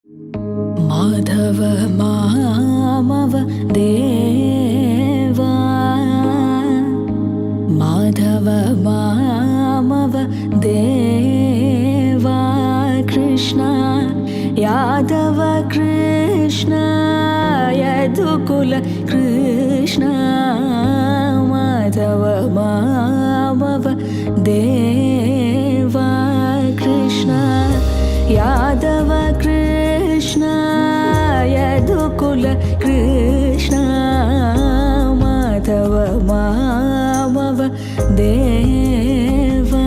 माधव मामव देवा माधव मामव देवा कृष्ण यादव कृष्ण यदुकुल कृष्ण माधव मामव देवा कृष्ण यादव कृष्ण यदुकुल कृष्ण माधव मामव देवा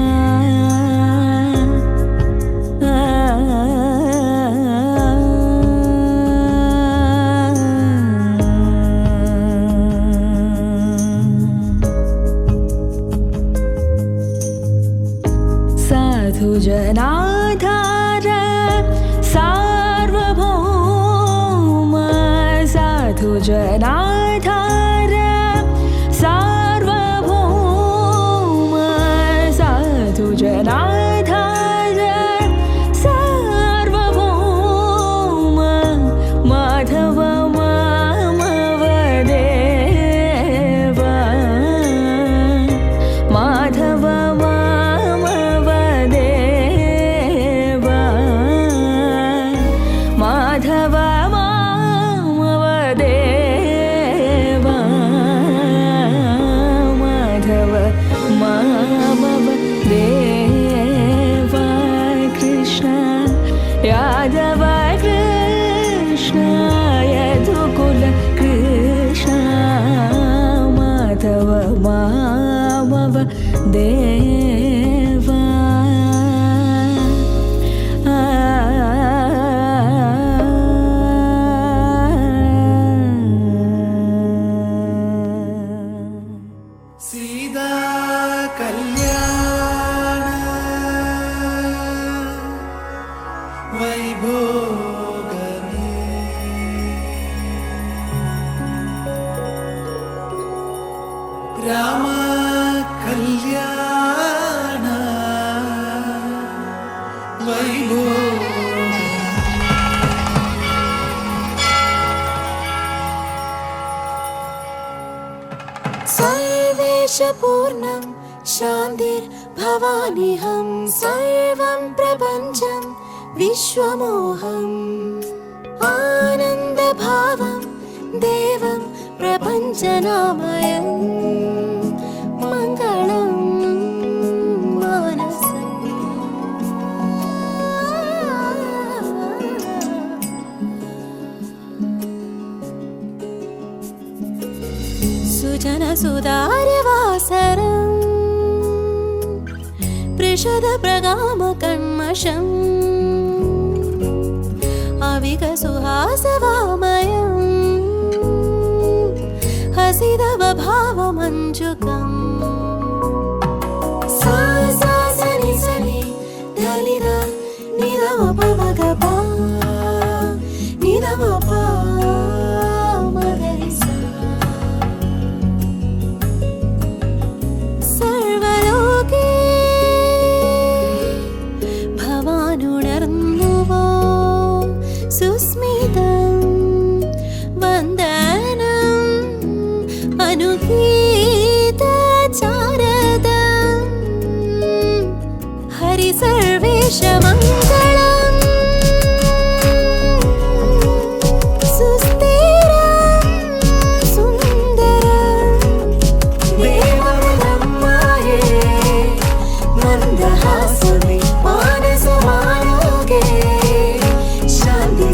साधु जनाधार सार्वभौम साधु जनाधार सार्वभौम साधु जनाधार सार्वभौम माधव मामव देवा माधव मामव देवा माधव मामव देवा माधव मामव देवा कृष्ण यादव कृष्ण यदुकुल कृष्ण माधव मामव देवा सीता कल्याण वैभोगमे राम कल्याण वैभोगमे सर्वेशपूर्णं शान्तिर्भवानिहं सर्वं प्रपञ्चं विश्वमोहम् आनन्दभावं देवं प्रपञ्चनामयं मङ्गलं मानसम् सुजनसुधार्यवासरम् पृषदप्रगामकण्मषम् अविकसुहासवामयम् हसितवभावमञ्जुकम् सा सा सनि सनि धनिध निधमपमगपा निधमपा मगरिसा सर्वलोके भवानुणर्नुवो सुस्मितं वन्दनम् अनुगीतचारदम् हरि सर्वेशमङ्गलम् सुस्थिरं सुन्दरं देवं ब्रह्माये मन्दहासमे मानसमालोके शान्ति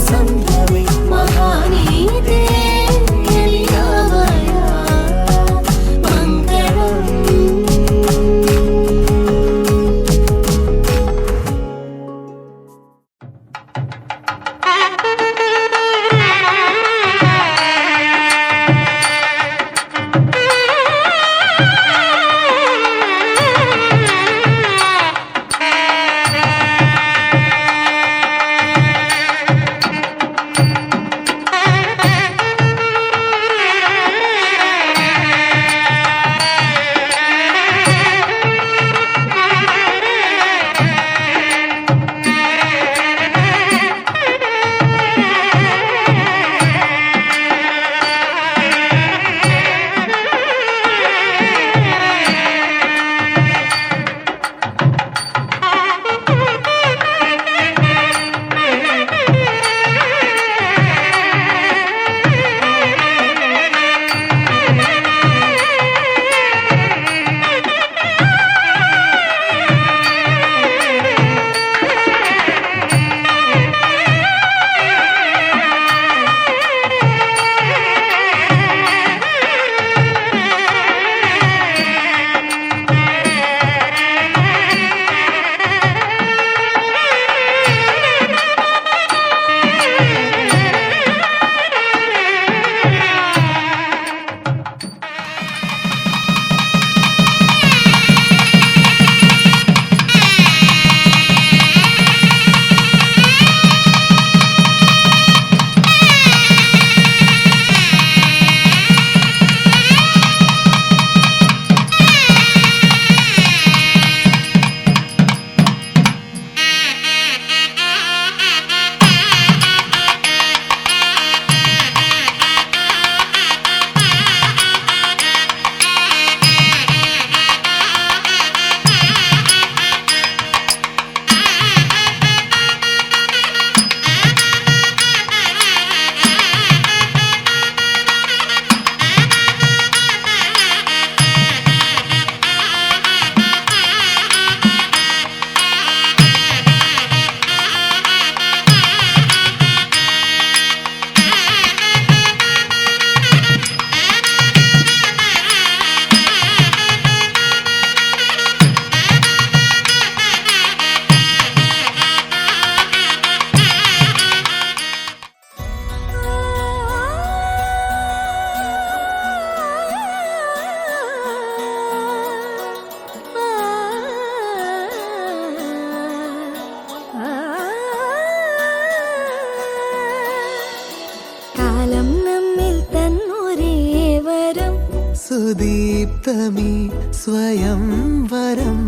സുദീപ്തമീ സ്വയംവരം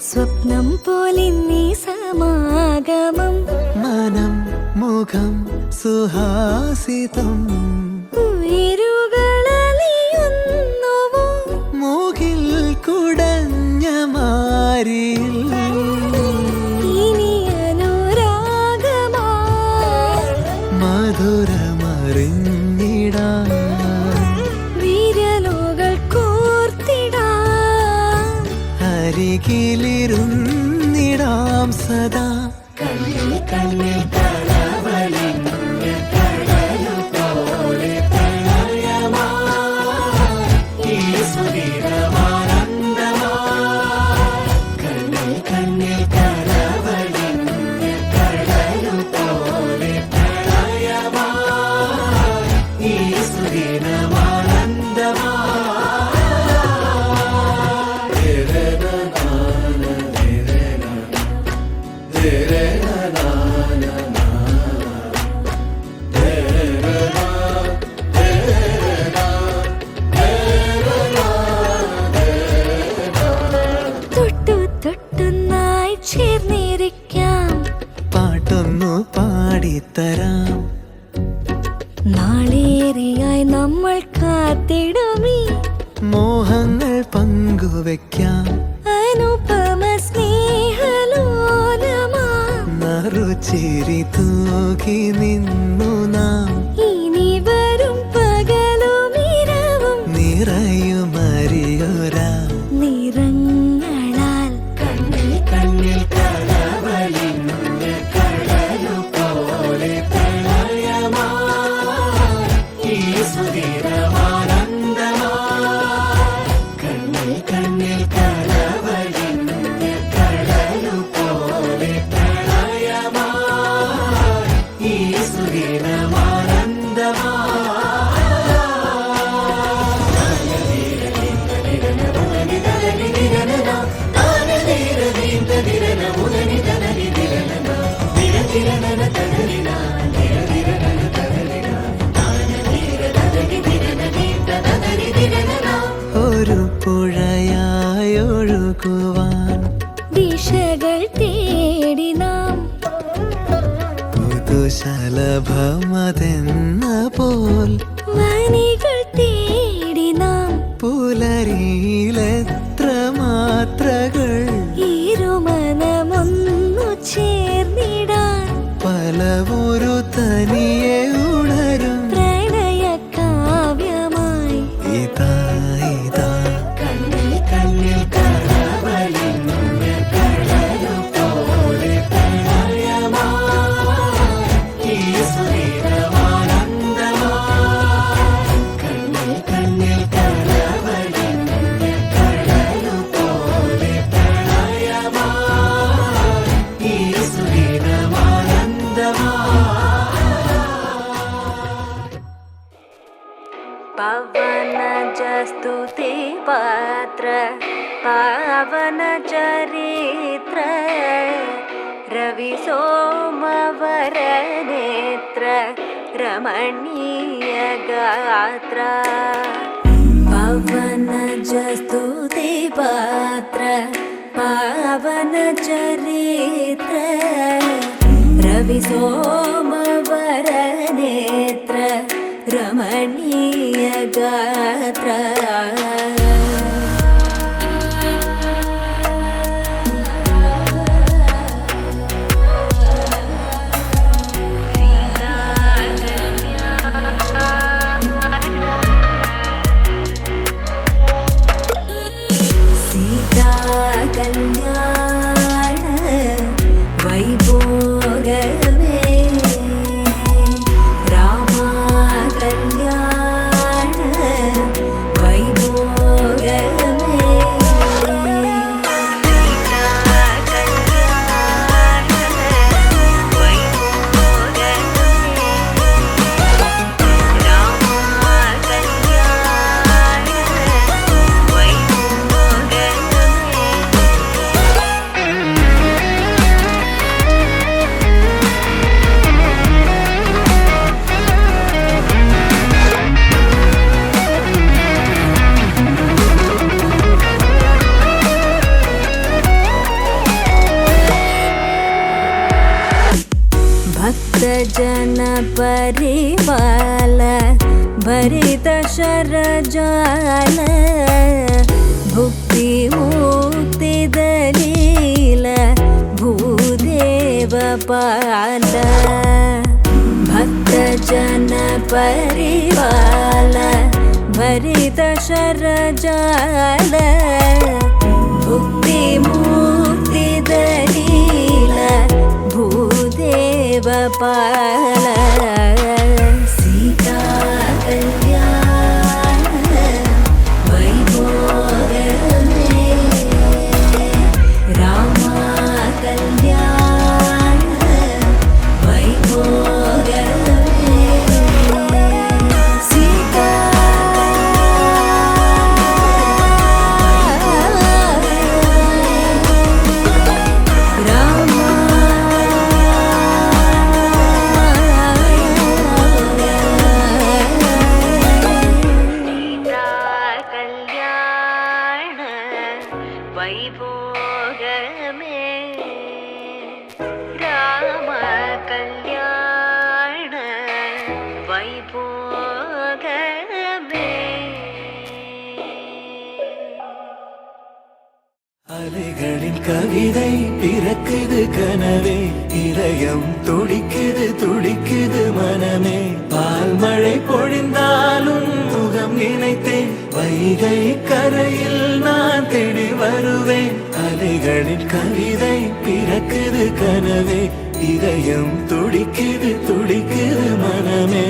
സ്വപ്നം പോലെ നീ സമാഗമം മനം മുഖം സുഹാസിതം ഉയരുകളലിയുന്നുവോ മൂകിൽ കുടഞ്ഞ മാരിൽ ഇനി അനുരാഗമാ മധുരമറിഞ്ഞിടാൻ വിരലുകൾ കോർത്തിടാൻ അരികിലിരുന്നിടാം സദാ കണ്ണിൽ കണ്ണിൽ കളവലിഞ്ഞ കടലു പോലെ പ്രണയമായി ഈ സുധീരമാനന്ദമായി കണ്ണിൽ കണ്ണിൽ കളവലിഞ്ഞ കടലു പോലെ പ്രണയമായി ഈ തൊട്ടു തൊട്ടുന്നായി ചേർന്നിരിക്കാം പാട്ടൊന്നു പാടിത്തരാം നാളേറെയായി നമ്മൾ കാത്തിടുമീ മോഹങ്ങൾ പങ്കുവെക്കാം അനുപമ സ്നേഹലോലമാ നറുചിരി തൂകി നിന്നു നാം ഇനി വരും പകലും ഇരവും നിറയുമറിയൊരാ നിറങ്ങളാൽ കണ്ണിൽ കണ്ണിൽ കളവലിഞ്ഞ കടലു പോലെ പ്രണയമായി ഈ സുധീരമാനന്ദമായി കണ്ണിൽ കണ്ണിൽ കളവലിഞ്ഞ കടലു പോലെ പ്രണയമായി ഈ ഒരു പുഴയായൊഴുകുവാൻ ദിശകൾ തേടി നാം പുതുശലഭമതെന്ന പോൽ വനികൾ തേടി നാം പുലരിയിലെത്ര മാത്രകൾ ഇരുമനമൊന്നു ചേർന്നിടാൻ പലവൊരു തനിയെ ഉണരും പ്രണയ കാവ്യമായി ഇതാ ഇതാ കണ്ണിൽ കണ്ണിൽ കളവലിഞ്ഞ കടലു പോലെ പ്രണയമായി ഈ സുധീരമാനന്ദമായി കണ്ണിൽ കണ്ണിൽ കളവലിഞ്ഞ കടലു പോലെ പ്രണയമായി ഈ സുധീരമാനന്ദമായി पवन जस्तुति पात्र पावन चरित्र रवि सोमवर नेत्र रमणीय गात्र पवन जस्तुति पात्र पावन चरित्र रवि सोमवर नेत्र रमणीय गात्र सीता कल्याण वैभोगमे रामा कल्याण वैभोगमे जन परिपाल भरित शरजाल भुक्ति मुक्ति दलील भूदेव पाल भक्त जन परिपाल भरित शरजाल भुक्ति मुक्ति दलील भूदेव पाल सीता कल्याण वैभोगमे रामा कल्याण वैभोगमे सीता அலைகளின் கவிதை பிறக்குது கனவே இதயம் துடிக்குது துடிக்குது மனமே பால் மழை பொழிந்தாலும் முகம் நினைத்தேன் வைகை கரையில் நான் தேடி வருவேன் அலைகளின் கவிதை பிறக்குது கனவே இதயம் துடிக்குது துடிக்குது மனமே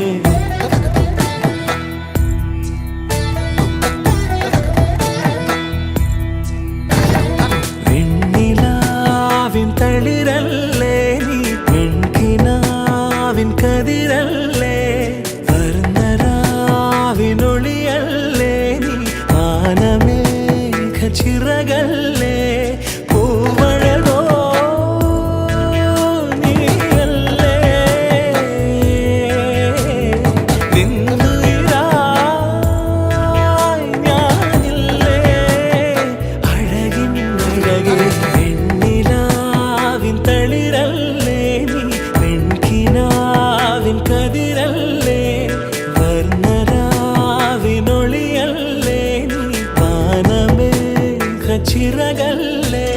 തളിരല്ലേ നീ പെൺകിനാവിൻ കതിരല്ലേ വർണ്ണരാവിനൊളിയല്ലേ നീ ആനമേഘ ചിറകല്ലേ പൂവഴകോ നീയല്ലേ നിന്നുയിരായി ഞാനില്ലേ അഴകിൻ അഴകേ തളിരല്ലേ നീ പെൺകിനാവിൻ കതിരല്ലേ വർണ്ണരാവിനൊളിയല്ലേ നീ വാനമേഘ ചിറകല്ലേ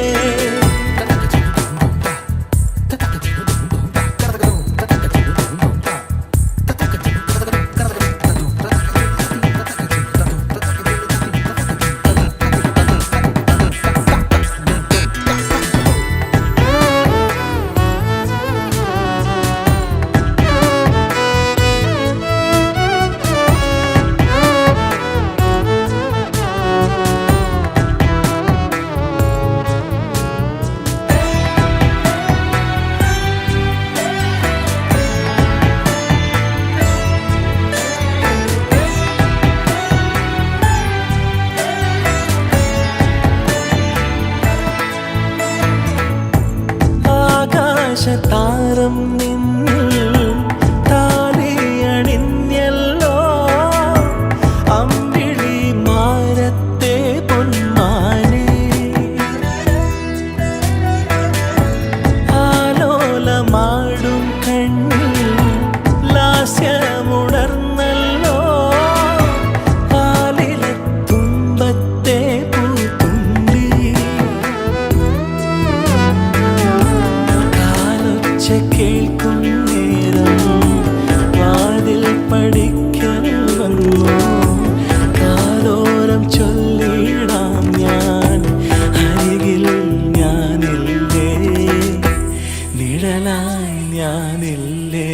താരം നിന്നിൽ താലിയണിഞ്ഞല്ലോ അമ്പിളി മാരത്തെ പൊന്മാനെ ആലോലമാടും കണ്ണിൽ ലാസ്യമുണർന്നല്ലോ പാലിലെ തുമ്പത്തെ പൂത്തുമ്പി കേൾക്കും നേരം വാതിൽ പഠിക്കാൻ വന്നു കാതോരം ചൊല്ലിടാം ഞാൻ അരികിൽ ഞാനില്ലേ നിഴലായി ഞാനില്ലേ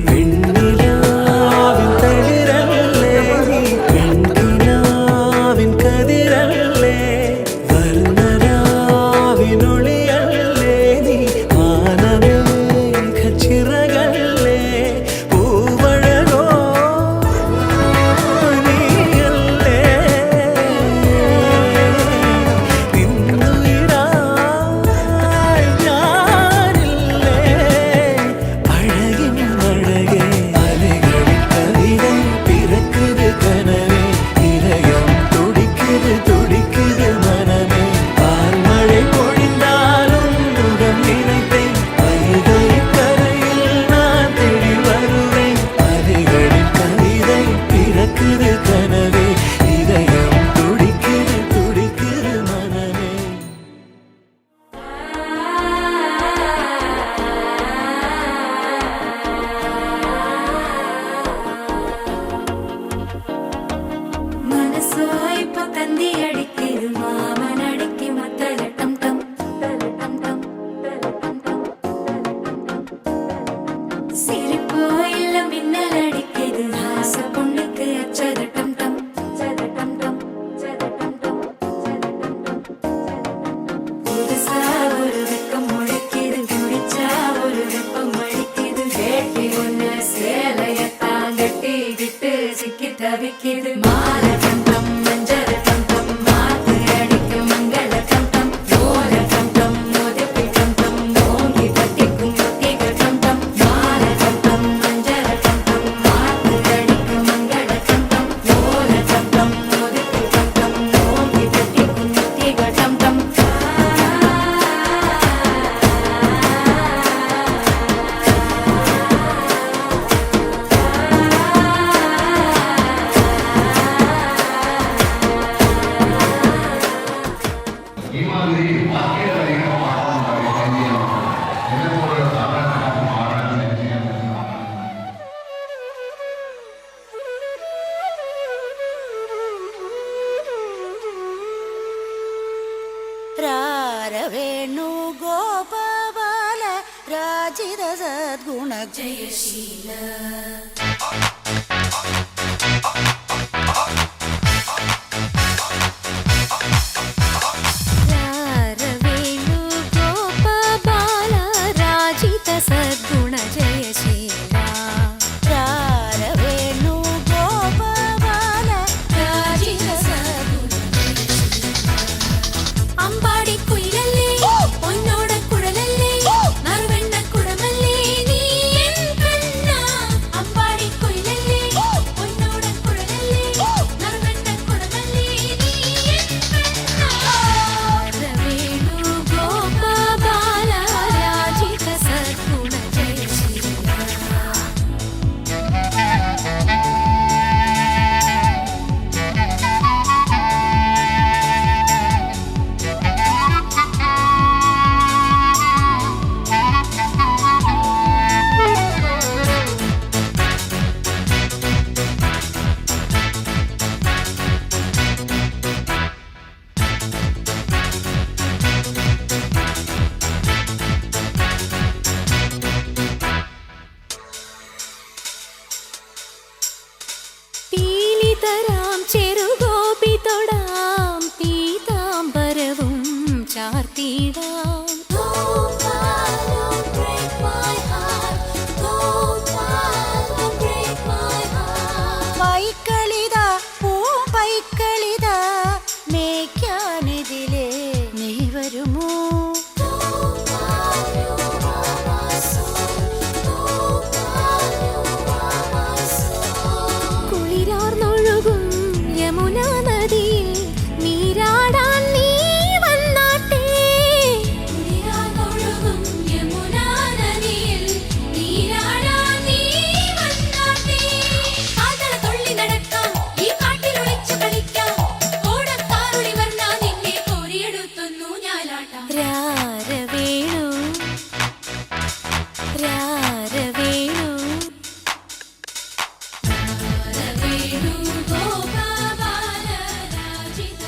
പെണ്ണിലാവിൻ തളിരല്ലേ നീ പെൺകിനാവിൻ കതിരല്ലേ വർണ്ണരാവിനൊളിയല്ലേ നീ വാനമേ ചിറകല്ലേ പൂവഴകോ നീയല്ലേ നിന്നുയിരായി ഞാനില്ലേ അഴകിൻ അഴകേ അലകളിൽ കവിதை പിറക്കുത് കനവേ ഇരയം തുടിക്കുത് തുടിക്കുത് മനമേ പാൽമഴை பொழிந்தாலும் முகம் நினைத்தேன் வைகை கரையில் நான் அடிக்குது மாற கண்டம் மஞ்சர கண்டம் மாத்து அடிக்கும் மங்கள கண்டம் ஓர கண்டம் மோதிப்பி கண்டம் ஓங்கி கட்டிக்கும் முத்திக கண்டம் மாற கண்டம் மஞ்சர கண்டம் மாத்து அடிக்கும் மங்கள கண்டம் ஓர கண்டம் மோதிப்பி கண்டம் ஓங்கி கட்டிக்கும் முத்திக கண்டம் ഈ മാതിരി ബാക്കിയധികം മാറാൻ ഇതുപോലെ സാധാരണ മാറാൻ ചെയ്യാൻ പറ്റുന്ന ರಾರವೇಣು ಗೋಪಾಲ ರಾಜಿದ ಸದ್ಗುಣ ಜಯಶೀಲ ರಾರವೇಣು ಗೋಪಾಲ ರಾಜಿತ ಸದ್ಗುಣ ಜಯಶೀಲ ರಾರವೇಣು ಗೋಪಾಲ ರಾಜಿತ ಸದ್ಗುಣ அம்பாடி குயிலல்லே உன்னோட குழலல்லே நறுவெண்ண குடமல்லே நீ என் கண்ணா அம்பாடி குயிலல்லே உன்னோட குழலல்லே நறுவெண்ண குடமல்லே நீ என் கண்ணா ರಾರವೇಣು ಗೋಪಾಲ ರಾಜಿತ ಸದ್ಗುಣ Jayasheela പീലിതരാം ചെറുഗോപിതൊടാം പീതാംബരവും ചാർത്തിടാം Gopala, break my heart. Gopala, break my heart. പൈക്കളിത പൂമ്പൈക്കളിത മേയ്ക്കാനെതിലെ നീ വരുമോ Gopala, my soul. Gopala, my soul. കുളിരാർന്നൊഴുകും Yamuna നദിയിൽ നീരാടാൻ നീ വന്നാട്ടേ കുളിരാനൊഴുകും യമുനാ നദിയിൽ നീരാടാൻ നീ വന്നാട്ടേ. കാതട തുള്ളി നടക്കാം, ഈ കാട്ടിൽ ഒളിച്ചു കളിക്കാം. ഓടത്താരുളി വർണ്ണ നിന്നെ കോരിയെടുത്തൊന്നു ഞാലാട്ടാം. രാരവേണു രാരവേണു രവേണു ഗോപാല രാജിത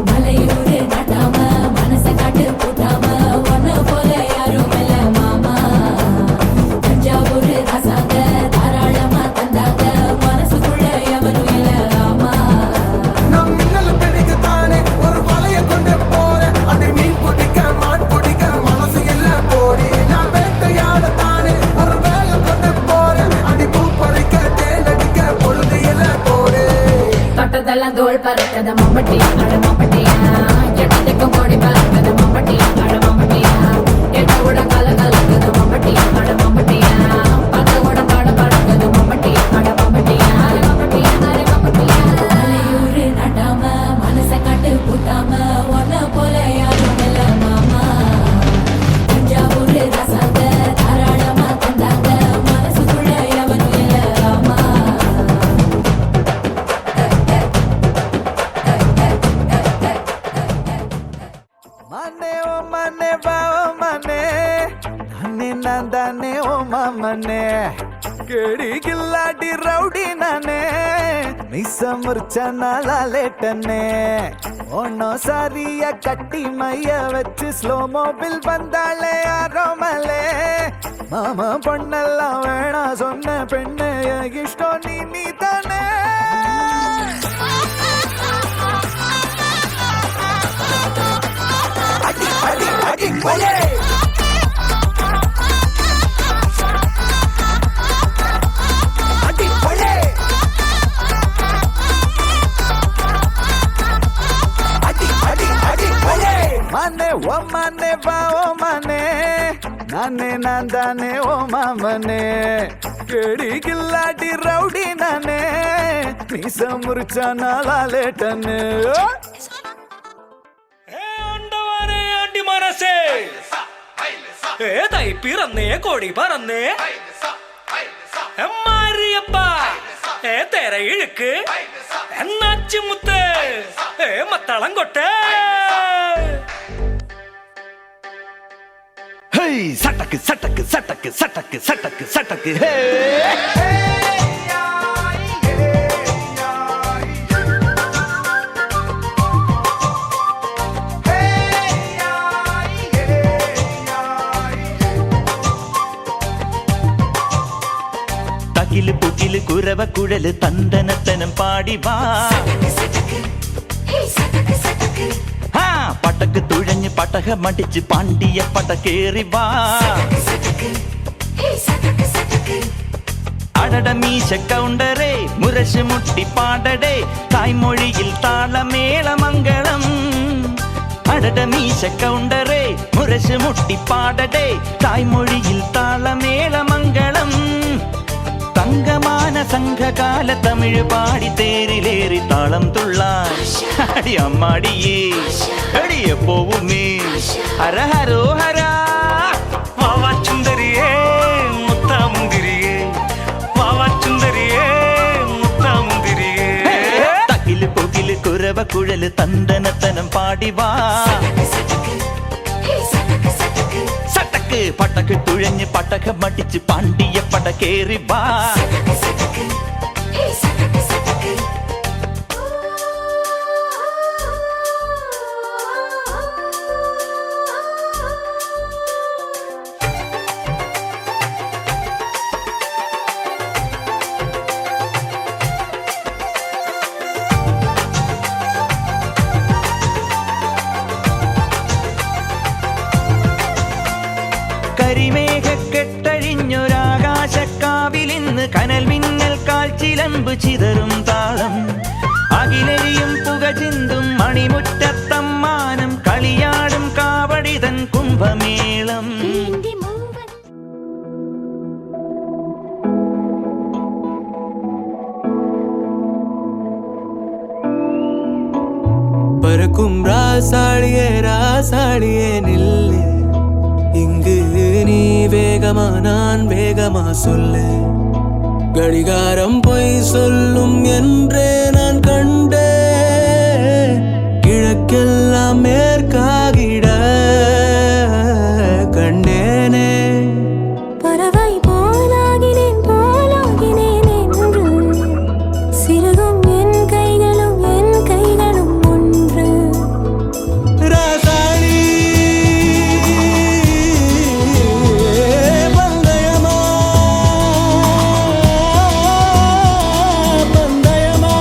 மலையூரு நட்டாம மனச காட்டு பூட்டாம ஒன்ன போல யாரும் இல்ல மாமா தஞ்சாவூர் ராசாங்க தாராளமா தந்தாங்க மனசுக்குள்ள எவரும் இல்ல ஆமா நம் மின்னல் பெண்ணுக்கு தானே ஒரு வலைய கொண்டு போறேன் அதை மீன் பிடிக்க மான் பிடிக்க மனசு இல்ல போடி நான் வேட்டையாட தானே ஒரு வேலை கொண்டு போறேன் அடி பூ பறிக்க தேனடிக்க பொழுது இல்ல போடு தொட்டதெல்லாம் தோல் பறக்கத மம்பட்டியா அட மம்பட்டியா எட்டத்துக்கும் கோடி பறக்கத மம்பட்டியா அட மம்பட்டியா எட்ட கூட கல கலக்குது மம்பட்டியா அட மம்பட்டியா பத்த கூட பாட பறக்குது மம்பட்டியா அட மம்பட்டியா அட மம்பட்டியா அட மம்பட்டியா மலையூரு நட்டாம மனச காட்டு பூட்டாம ஒன்ன போல யாரும் இல்ல மாமா தஞ்சாவூர் ரசாங்க தாராளமா தந்தாங்க மனசுக்குள்ள எவனும் இல்ல ஆமா மனே ஓ மனே வா ஓ மனே நானே நான் தானே ஓ மாமனே கேடி கில்லாடி ரவுடி நானே மிச முறிச்ச நாளா லேட்டனே ஒன்னும் சரிய கட்டி மைய வச்சு ஸ்லோ மோபில் வந்தாளே அரோமலே மாமா பொண்ணெல்லாம் வேணா சொன்ன பெண்ணு இஷ்டம் நீ தானே அடி அடி அடி கொலே அடி கொலே அடி அடி அடி கொலே மானே ஓ மானே வா ஓ மானே நானே நான் தானே ஓ மாமனே கேடி கில்லாடி ரவுடி நானே மீச முறிச்சா நாளா லேட்டனு മനസ്സേ ഏതായി പിറന്നേ കൊടി പറന്നേ മാറിയപ്പ തെര ഇഴുക്ക് എന്നാച്ചു മുത്ത് മത്തളം കൊട്ടേ സട്ടക്ക് സട്ടക്ക് സട്ടക്ക് സട്ടക്ക് സട്ടക്ക് സട്ടക്ക് ഹേ തകില് പുകില് കുരവ കുഴല് തന്തനത്തനം പാടി വാ പട്ടക്ക് തുഴഞ്ഞ് പട്ടക മടിച്ച് പാണ്ടിയ പടക്കേറി വാ അടട മീശ കൗണ്ടറേ മുരശ് മുട്ടി പാടടേ തായ്മൊഴിയിൽ താളമേളമംഗളം അടട മീശ കൗണ്ടറേ മുരശ് മുട്ടി പാടടേ തായ്മൊഴിയിൽ താളമേളമംഗളം തങ്കമാന സംഘകാല തമിഴ് പാടി തേരിലേറി താളം തുള്ളാൻ അടി അമ്മാടിയേ അടിയ പോവുമേ ഹര ഹരോ ഹര വാവാച്ചുന്തരിയേ മുത്താമുന്തിരിയേ വാവാച്ചുന്തരിയേ മുത്താമുന്തിരിയേ തകില് പൊകില് കുരവ കുഴല് തന്തനത്തനം പാടി വാ സട്ടക്ക് പട്ടക്ക് തുഴഞ്ഞ് പട്ടക മടിച്ച് പാണ്ടിയ പടക്കേറി വാ കരിമേഘക്കെട്ടഴിഞ്ഞൊരാകാശക്കാവിലിന്ന് കനൽ മിന്നൽ കാൽച്ചിലമ്പ് ചിതറും താളം അകിലരിയും പുക ചിന്തും മണിമുറ്റത്തമ്മാനം കളിയാടും കാവടിതൻ കുംഭമേളം பறக்கும் ராசாடியே ராசாடியே நில்லு இங்கு நீ வேகமா நான் வேகமா சொல்லு கடிகாரம் பொய் சொல்லும் என்றே நான் கண்டே கிழக்கெல்லாம் மேற்காகிட கண்டேனே பறவை போலாகினேன் போலாகினேன் என்று சிறுகும் என் கைகளும் ஒன்று ராசாடி பந்தயமா பந்தயமா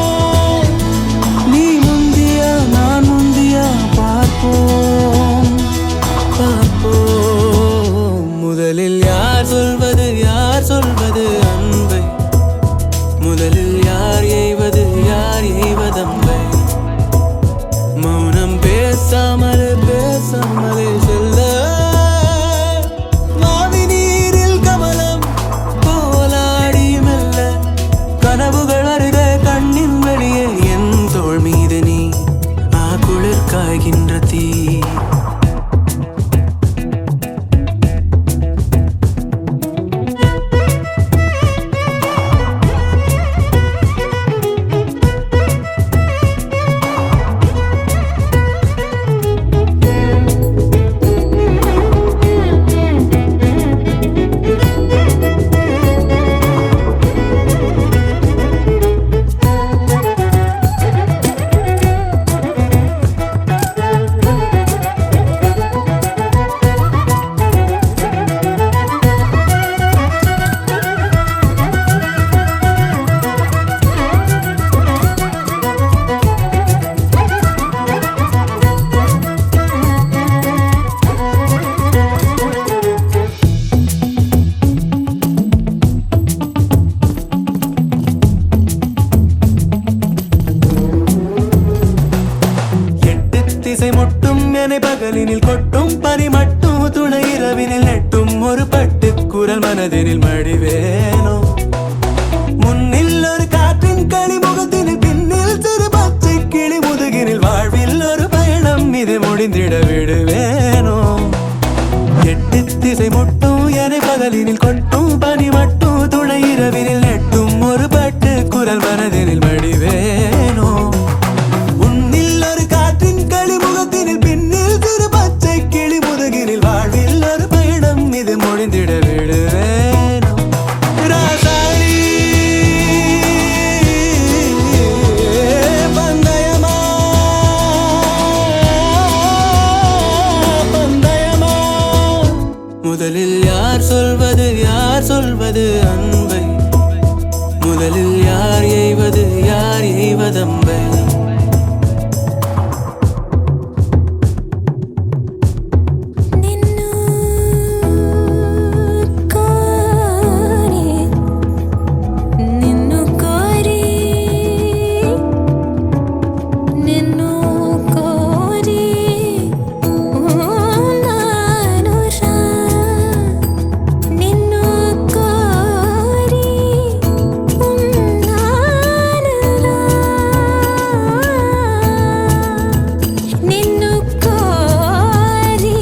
என்னை பகலினில் கொட்டும் பனி மட்டும் துணை இரவினில் நெட்டும் ஒரு பட்டு குரல் மனதினில் மடிவேனோ முன்னில் ஒரு காற்றின் களிமுகத்தினில் பின்னில் சிறு பச்சை கிளி முதுகினில் வாழ்வில் ஒரு பயணம் இது முடிந்திட விடுவேனோ எட்டு திசை முட்டும் என்னை பகலினில் கொட்டும் பனி மட்டும் துணை இரவினில் நெட்டும் ஒரு பட்டு குரல் மனதினில் மடிவேனோ உன்னில் ஒரு காற்றின் களிமுகத்தினில் பின்னில் சிறு பச்சை கிளி முதுகினில் வாழ்வில் ஒரு பயணம் இது முடிந்திட விடுவேனோ ராசாளி பந்தயமா பந்தயமா முதலில் யார் சொல்வது அன்பை முதலில் யார் எய்வதம்பை నిన్ను కోరి నిన్ను కోరి నిన్ను కోరి నానురా నిన్ను కోరి నానురా నిన్ను కోరి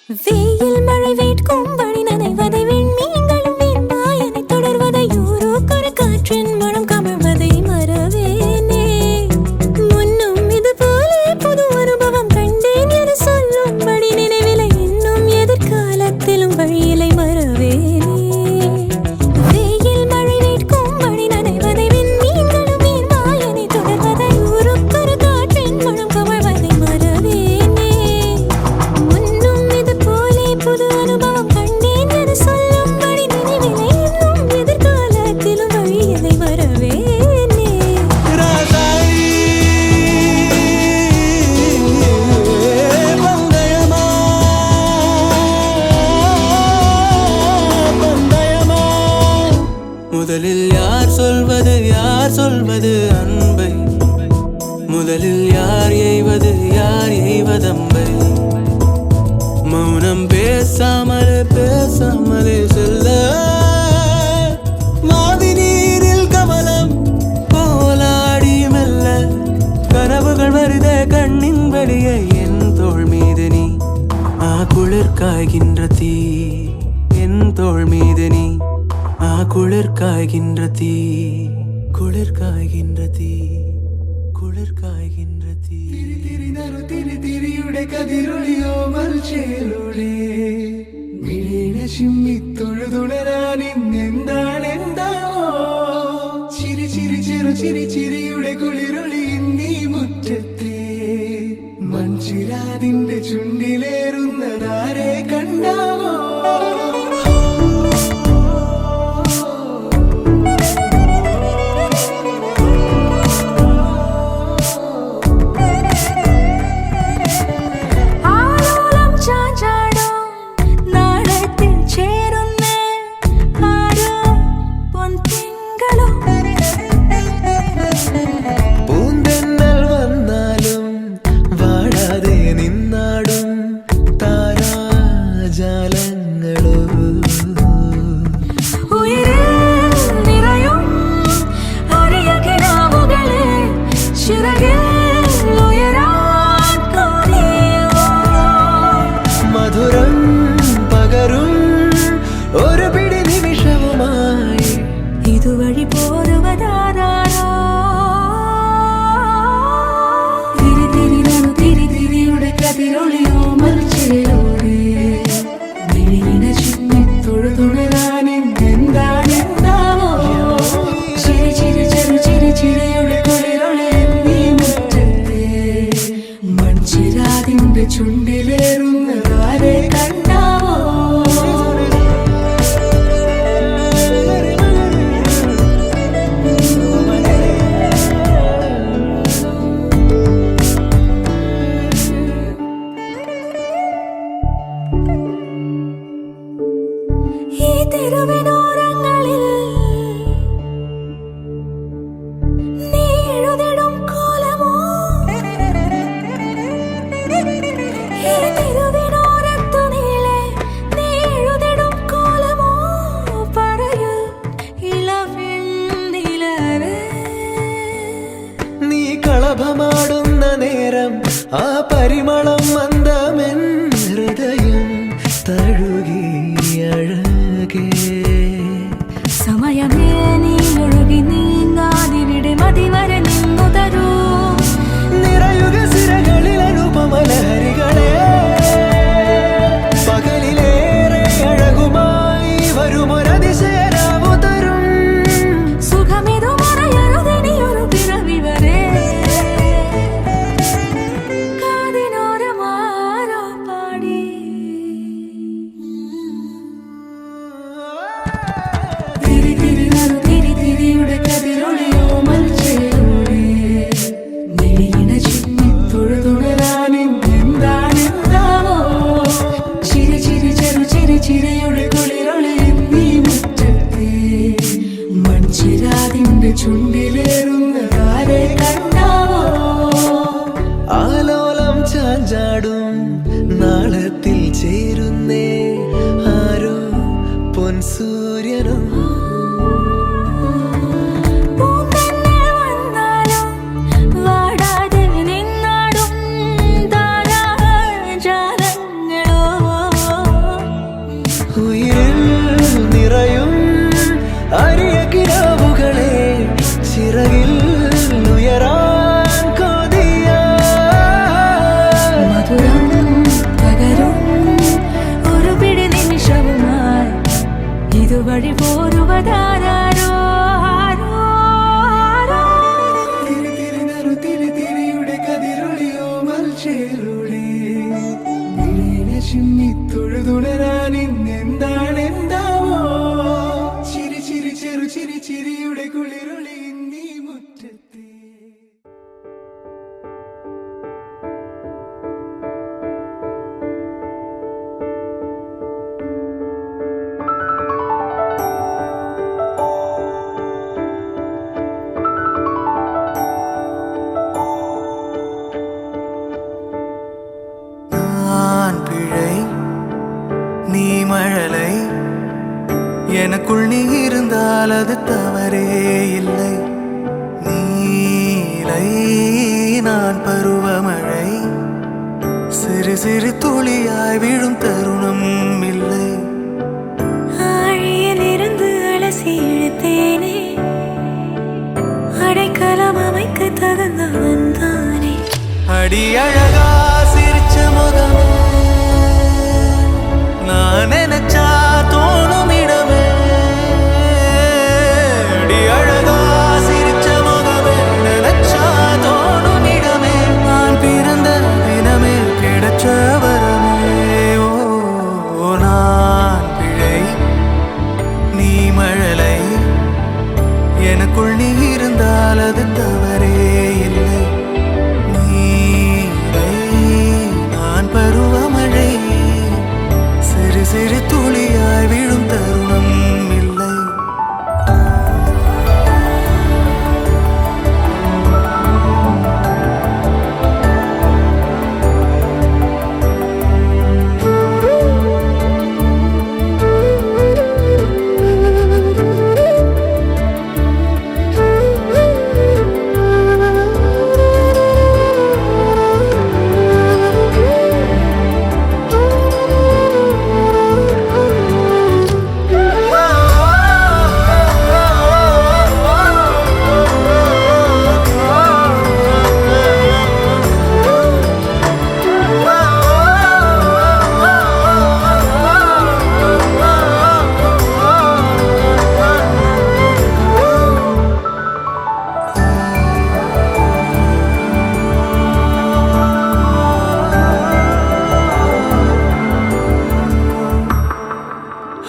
வெயில் மழை வேட்கும் வழி நனைவதை விண்மீன்களும் வெண்மாயனை தொடர்வதை ஊரோக்கொரு காற்றின் மனம் கமழ்வதை மறவேனே முன்னும் இது போலே புது அனுபவம் கண்டேன் என சொல்லும்படி நினைவிலை இன்னும் எதிர்காலத்திலும் வழியிலை மறவேனே வெயில் மழை வேட்கும் வழி நனைவதை விண்மீன்களும் வெண்மாயனை தொடர்வதை ஊரோக்கொரு காற்றின் மனம் கமழ்வதை மறவேனே முன்னும் இது போலே புது அனுபவம் கண்டேன் என சொல்லும்படி நினைவிலை இன்னும் எதிர்காலத்திலும் வழியிலை மறவேனே ராசாளி பந்தயமா பந்தயமா முதலில் யார் சொல்வது அன்பை முதலில் யார் எய்வதம்பை மௌனம் பேசாமலே செல்ல மாவி நீரில் கமலம் போலாடி மெல்ல கனவுகள் வருதே கண்ணின் வழியே என் தோள் மீது நீ குளிர் காய்கின்ற தீ என் தோள் மீது நீ குளிர் காய்கின்ற தீ குளிர் காய்கின்ற தீ കുളിർ കായ്കിன்ற തീ തിരിയുടെ കതിരൊളിയോ മൽച്ചേലൂടെ മിഴീണ ചിമ്മിത്തൊഴുതുണരാൻ ഇന്നെന്താണെന്താവോ ചിരി ചിരി ചെറു ചിരി ചിരിയുടെ കുളിരൊളി നീ മുറ്റത്തെ മൺചിരാതിന്റെ ചുണ്ടിലേറുന്നതാരെ കണ്ടാവോ ആലോലം ചാഞ്ചാടും നാളത്തിൽ ചേരുന്ന ആരോ പൊൻതിങ്കളും പൂന്തെന്നൽ വന്നാലും വാടാതെ നിന്നാടും താരാജാലങ്ങളോ ഉയരിൽ നിറയും അരിയ കിനാവുകളെ ചിറകിൽ ഉയരാൻ തോന്നിയോ മധുരം പകരും ഒരു പിടി നിമിഷവുമായി ഇതുവഴി പോരാ ആ പരിമളം മന്ദമെൻ ഹൃദയം തഴുകി അഴകേ സമയമേ നീ ഒഴുകി നീങ്ങാതിവിടെ മതിവരെ നിന്നു തരൂ നിറയുക സിരകളിൽ അനുപമലഹരികളെ പകലിലേറെ അഴകുമായി വരുമൊരതിശയരാവു തരും സുഖമിതു മറയരുതെനിയൊരു പിറവി വരെ കാതിനോരമാരോ പാടി തിരി തിരി നറു തിരി തിരിയുടെ കതിരൊളിയോ മൽച്ചേരുളേ മിഴിയിണ ചിമ്മി തൊഴുതുണരാനെന്താണെന്താവോ ചിരി ചിരി ചെറു ചിരി ചിരിയുടെ കുളിരൊളി നീ മുറ്റത്തെ മൺചിരാതിന്റെ ചുണ്ടിലേറുന്നതാരെ കണ്ടാവോ ആലോലം ചാഞ്ചാടും നാളത്തിൽ ചേരുന്നേ ആരോ പൊൻസൂര്യനും പൂന്തന്നെ വന്നാലും വാടാതെ നിന്നാടും താരാജാലങ്ങളോ ഉയിരിൽ നിറയും അരിയ കിനാവുകളെ ചിറകിൽ ഉയരാൻ കൊതിയ മധുരം പകരും ഒരു പിടി നിമിഷവുമായി ഇതുവഴി പോരുവതാരോ ആരോ ആരോ തിരി തിരി നറു തിരി തിരിയുടെ കതിരൊളിയോ മൽച്ചേരുളേ മിഴിയിണ ചിമ്മി തൊഴുതുണരാൻ ഇന്നെന്താണെന്താവോ ചിരി ചിരി ചെറു ചിരി ചിരിയുടെ കുളിരൊളി നീ മുറ്റത്തെ நான் பிழை நீ மழலை எனக்குள் நீ இருந்தால் அது தவறே இல்லை நீலை நான் பருவமழை சிறு சிறு துளியாய் விழும் தருணம் இல்லை ஆழியிலிருந்து அலசி இழுத்தேனே அடைக்கலம் அமைக்க தகுந்தவன் தானே அடி அழகா சிரிச்ச முகமே நான் நினைச்சா தோணும் இடமே அடி அழகா சிரிச்ச முகமே நினைச்சா தோணும் இடமே நான் பிறந்த தினமே கிடைச்ச வரமே ஓ நான் பிழை நீ மழலை எனக்குள் நீ இருந்தால் அது தவறே இல்லை நீலை நான் பருவமழை சிறு சிறு துளியாய் விழும் தருணம் இல்லை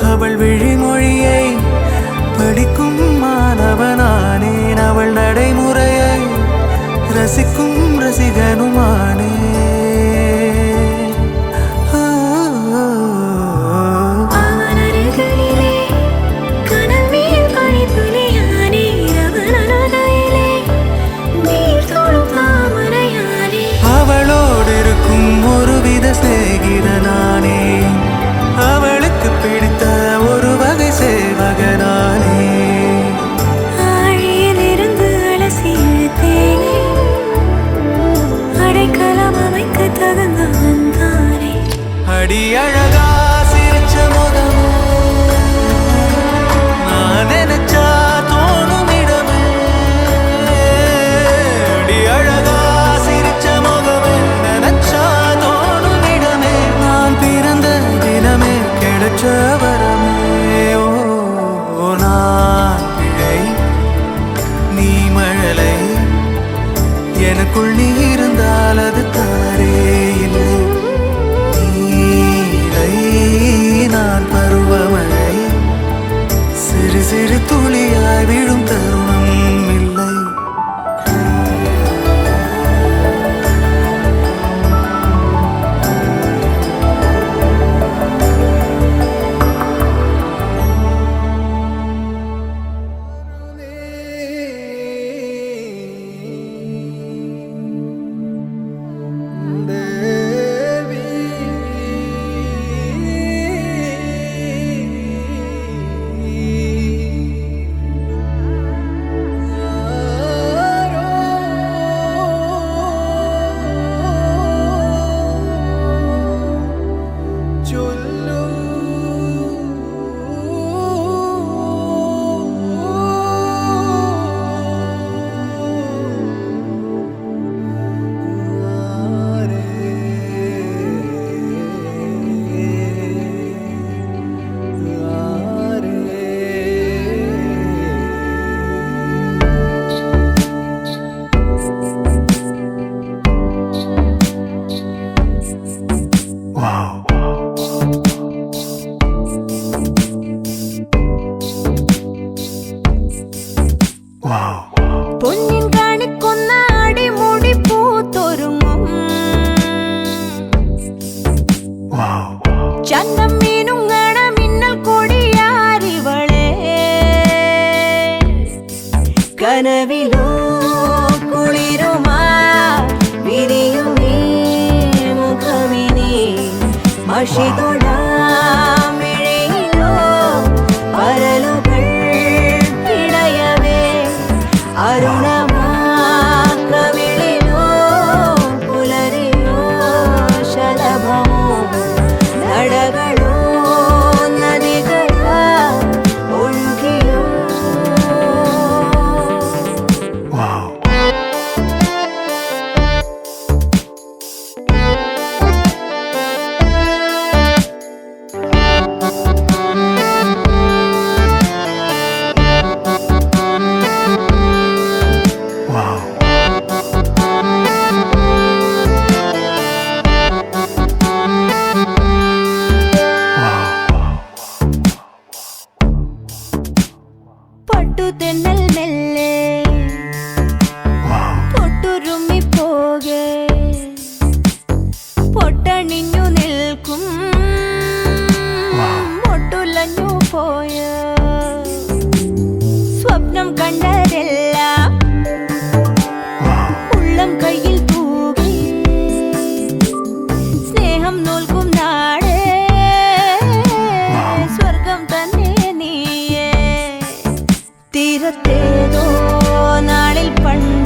அவள் விழிமொழியை படிக்கும் மாணவனானேன் அவள் நடைமுறையை ரசிக்கும் ரசிகனுமானே அவனருகிலே கனல் மேல் பனித்துளியானே அவனருகிலே நீர் தொடும் தாமரையானே அவளோடு இருக்கும் ஒருவித சிநேகிதனானே அவளுக்கு பிடித்த ஒரு வகை சேவகனானே ஆழியிலிருந்து அலசி இழுத்தேனே எனக்குள் நீ இருந்தால் அது தவறே இல்லை. நீரை நான் பருவமழை சிறு சிறு துளியாய் விழும் தருணம் இல்லை. പൊന്നിൻ കാണിക്കൊന്ന അടിമുടി പൂത്തൊരുങ്ങും ചന്തം മീനുങ്ങണ മിന്നൽ കൊടിയാരിവളെ കനവിലോ കുളിരുമാ വിരിയും നീ മുഖമിനി മഷി തൊടാമിഴയിലോ പരലുകൾ പിടയവേ അരുണമാക്കവിളിലോ പുലരിയോ ശലഭമോ നടകളോ നദികള ഒഴുകിയോ പട്ടുതെന്നൽ മെല്ലെ പൊട്ടുരുമ്മി പോകെ പൊട്ടണിഞ്ഞു നിൽക്കും ഒട്ടുലഞ്ഞു പോയ സ്വപ്നം കണ്ടതെല്ലാം ഉള്ളം കയ്യിൽ തൂകി സ്നേഹം നോൽക്കും നാടേ സ്വർഗം തന്നെ നീയേ തീരത്തേതോ നാളിൽ പണ്ട്